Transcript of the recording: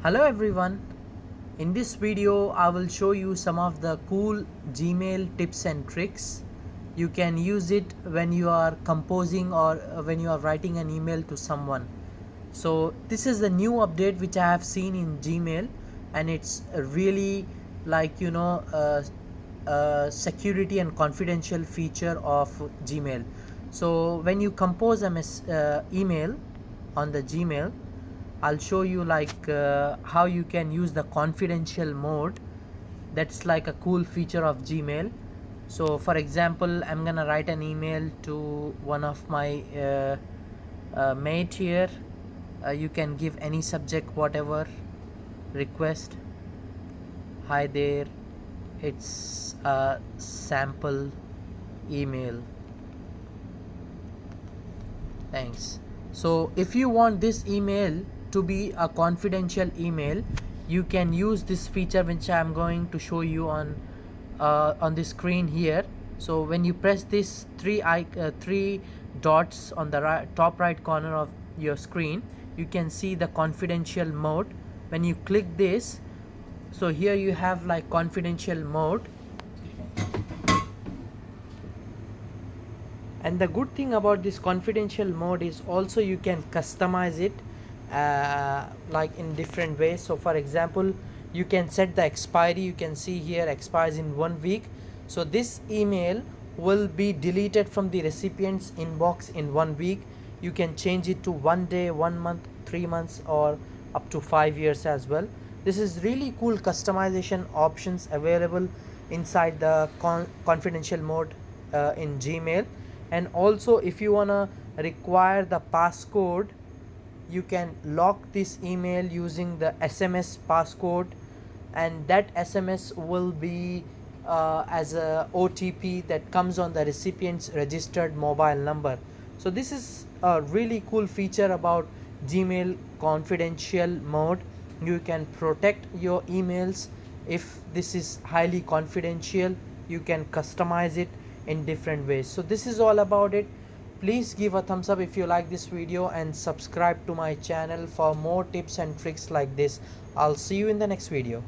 Hello everyone. In this video I will show you some of the cool Gmail tips and tricks. You can use it when you are composing or when you are writing an email to someone. So this is the new update which I have seen in Gmail, and it's really like security and confidential feature of Gmail. So when you compose a email on the Gmail, I'll show you how you can use the confidential mode. That's like a cool feature of Gmail. So for example, I'm gonna write an email to one of my mate here. You can give any subject, whatever. Request, hi there, it's a sample email, thanks. So if you want this email to be a confidential email, you can use this feature which I'm going to show you on the screen here. So when you press this three dots on the top right corner of your screen, you can see the confidential mode. When you click this, so here you have like confidential mode. And the good thing about this confidential mode is also you can customize it like in different ways. So for example, you can set the expiry. You can see here expires in 1 week. So this email will be deleted from the recipient's inbox in 1 week. You can change it to 1 day, 1 month, 3 months, or up to 5 years as well. This is really cool customization options available inside the confidential mode in Gmail. And also if you wanna require the passcode, you can lock this email using the SMS passcode, and that SMS will be as a OTP that comes on the recipient's registered mobile number. So this is a really cool feature about Gmail confidential mode. You can protect your emails. If this is highly confidential, you can customize it in different ways. So this is all about it. Please give a thumbs up if you like this video and subscribe to my channel for more tips and tricks like this. I'll see you in the next video.